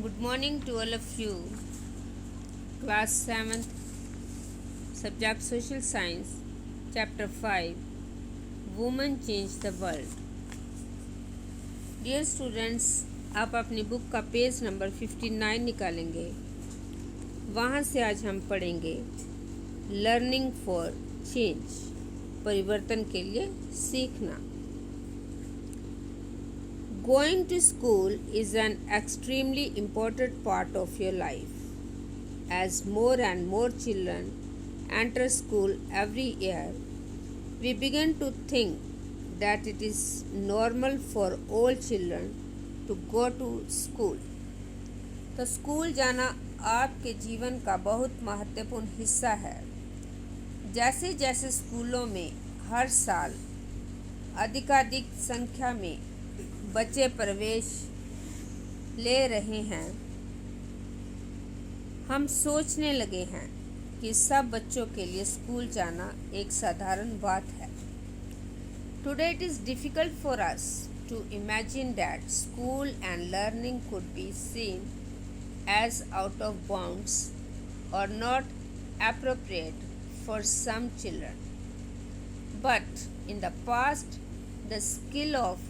Good morning to all of you. Class 7th, subject Social Science, Chapter 5, Women Change the World. Dear students, आप अपनी book का page number 59 निकालेंगे। वहाँ से आज हम पढ़ेंगे लर्निंग फॉर चेंज, परिवर्तन के लिए सीखना। Going to school is an extremely important part of your life. As more and more children enter school every year, we begin to think that it is normal for all children to go to school. तो school जाना आपके जीवन का बहुत महत्वपूर्ण हिस्सा है। जैसे जैसे स्कूलों में हर साल अधिकाधिक संख्या में बच्चे प्रवेश ले रहे हैं, हम सोचने लगे हैं कि सब बच्चों के लिए स्कूल जाना एक साधारण बात है। Today it is difficult for us to imagine that school and learning could be seen as out of bounds or not appropriate for some children. But in the past, the skill of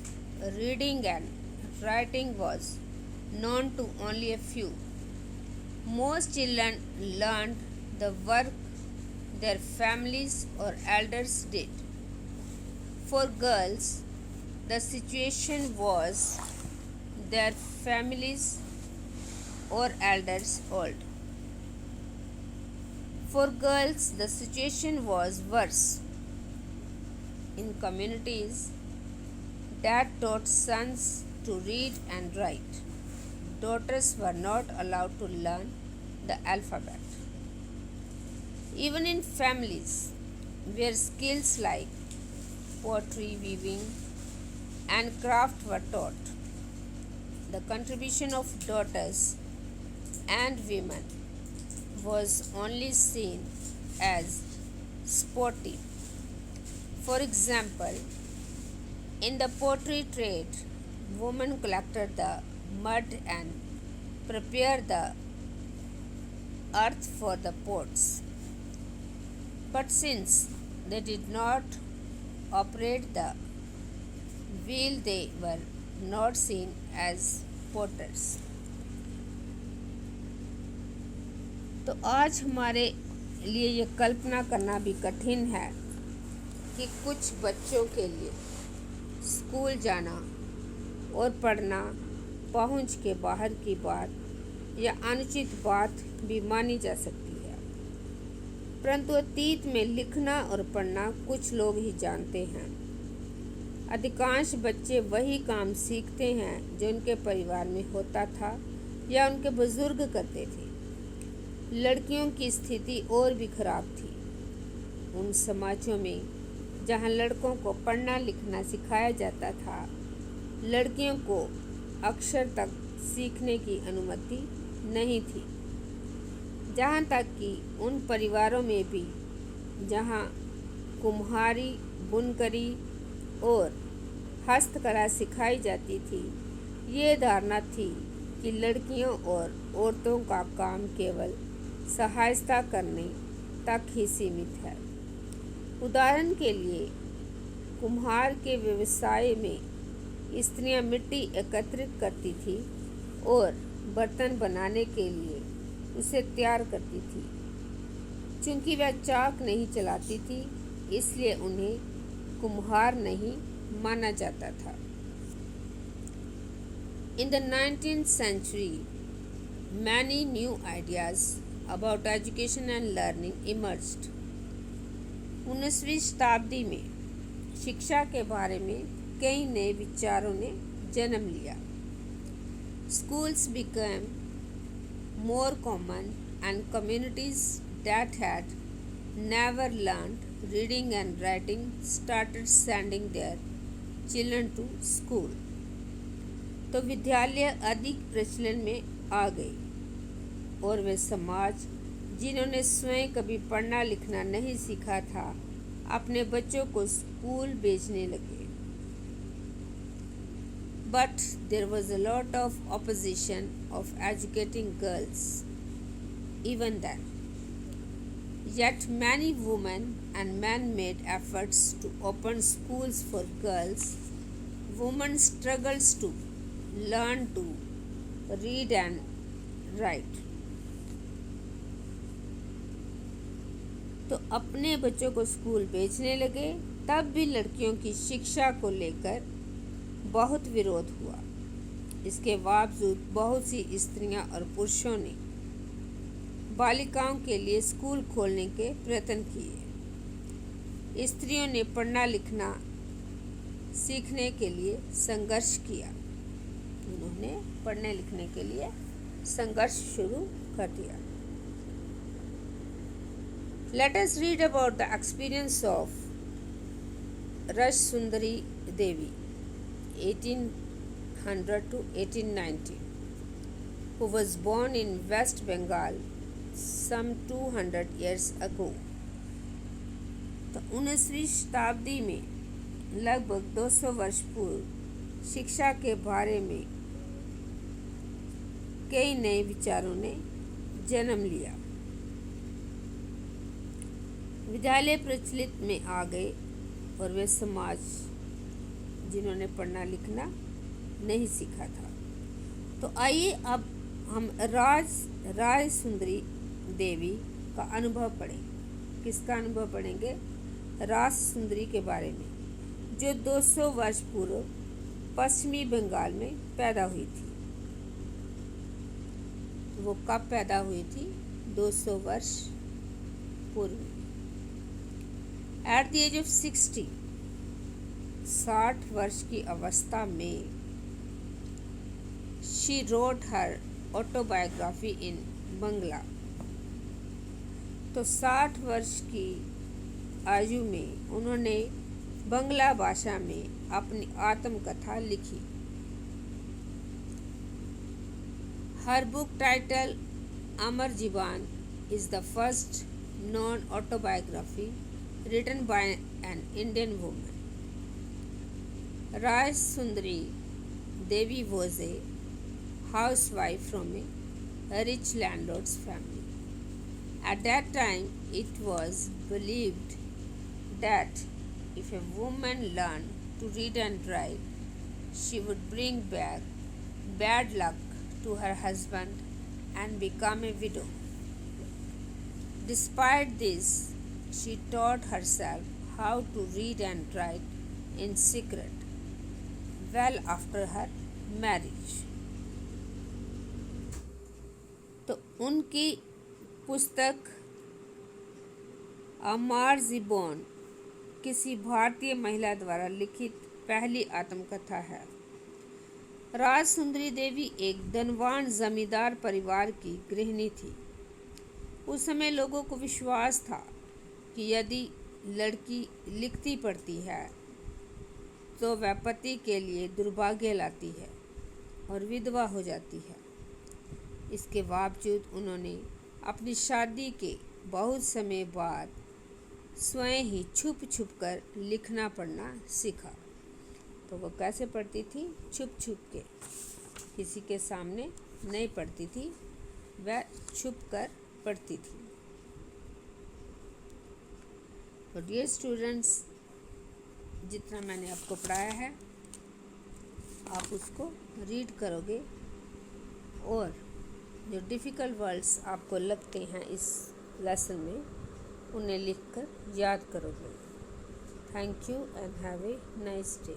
reading and writing was known to only a few. Most children learned the work their families or elders did. For girls, the situation was their families or elders old. For girls, the situation was worse. In communities that taught sons to read and write, daughters were not allowed to learn the alphabet. Even in families where skills like pottery, weaving, and craft were taught, the contribution of daughters and women was only seen as sportive. For example, in the pottery trade, women collected the mud and prepared the earth for the pots. But since they did not operate the wheel, they were not seen as potters. तो आज हमारे लिए ये कल्पना करना भी कठिन है कि कुछ बच्चों के लिए स्कूल जाना और पढ़ना पहुंच के बाहर की बात या अनुचित बात भी मानी जा सकती है, परंतु अतीत में लिखना और पढ़ना कुछ लोग ही जानते हैं। अधिकांश बच्चे वही काम सीखते हैं जो उनके परिवार में होता था या उनके बुजुर्ग करते थे। लड़कियों की स्थिति और भी खराब थी। उन समाजों में जहाँ लड़कों को पढ़ना लिखना सिखाया जाता था, लड़कियों को अक्षर तक सीखने की अनुमति नहीं थी। जहाँ तक कि उन परिवारों में भी जहाँ कुम्हारी, बुनकरी और हस्तकला सिखाई जाती थी, ये धारणा थी कि लड़कियों और औरतों का काम केवल सहायता करने तक ही सीमित है। उदाहरण के लिए, कुम्हार के व्यवसाय में स्त्रियां मिट्टी एकत्रित करती थी और बर्तन बनाने के लिए उसे तैयार करती थी। चूंकि वह चाक नहीं चलाती थी, इसलिए उन्हें कुम्हार नहीं माना जाता था। In the 19th century, many new ideas about education and learning emerged. 19वीं शताब्दी में शिक्षा के बारे में कई नए विचारों ने जन्म लिया। Schools became more common and communities that had never learned reading and writing started sending their children to school. तो विद्यालय अधिक प्रचलन में आ गए और वे समाज जिन्होंने स्वयं कभी पढ़ना लिखना नहीं सीखा था, अपने बच्चों को स्कूल भेजने लगे। But there was a lot of opposition of educating girls even then. Yet many women and men made efforts to open schools for girls. Women struggles to learn to read and write. तो अपने बच्चों को school भेजने लगे, तब भी लड़कियों की शिक्षा को लेकर बहुत विरोध हुआ। इसके बावजूद बहुत सी स्त्रियां और पुरुषों ने बालिकाओं के लिए स्कूल खोलने के प्रयत्न किए। स्त्रियों ने पढ़ना लिखना सीखने के लिए संघर्ष किया। उन्होंने पढ़ने लिखने के लिए संघर्ष शुरू कर दिया। Let us read about the experience of Rajsundari Devi, 1800 to 1890, who was born in West Bengal some 200 years ago. तो 19वीं शताब्दी में लगभग 200 वर्ष पूर्व शिक्षा के बारे में कई नए विचारों ने जन्म लिया। विद्यालय प्रचलित में आ गए और वे समाज जिन्होंने पढ़ना लिखना नहीं सीखा था। तो आइए अब हम राज सुंदरी देवी का अनुभव पढ़ें। किसका अनुभव पढ़ेंगे? राज सुंदरी के बारे में, जो 200 वर्ष पूर्व पश्चिमी बंगाल में पैदा हुई थी। वो कब पैदा हुई थी? 200 वर्ष पूर्व। एट द एज ऑफ 60 वर्ष की अवस्था में शी रोट हर ऑटोबायोग्राफी इन बंगला। तो 60 वर्ष की आयु में उन्होंने बंगला भाषा में अपनी आत्मकथा लिखी। हर बुक टाइटल अमर जीवन is the first non autobiography written by an Indian woman. Raj Sundari Devi was a housewife from a rich landlord's family. At that time, it was believed that if a woman learned to read and write, she would bring back bad luck to her husband and become a widow. Despite this, she taught herself how to read and write in secret well after her marriage. तो उनकी पुस्तक अमर जीवन किसी भारतीय महिला द्वारा लिखित पहली आत्मकथा है। राज सुंदरी देवी एक धनवान जमींदार परिवार की गृहिणी थी। उस समय लोगों को विश्वास था कि यदि लड़की लिखती पढ़ती है तो वह पति के लिए दुर्भाग्य लाती है और विधवा हो जाती है। इसके बावजूद उन्होंने अपनी शादी के बहुत समय बाद स्वयं ही छुप छुप कर लिखना पढ़ना सीखा। तो वो कैसे पढ़ती थी? छुप छुप के, किसी के सामने नहीं पढ़ती थी, वह छुप कर पढ़ती थी। तो डियर स्टूडेंट्स, जितना मैंने आपको पढ़ाया है आप उसको रीड करोगे और जो डिफ़िकल्ट वर्ड्स आपको लगते हैं इस लेसन में उन्हें लिखकर याद करोगे। Thank you and have a nice day.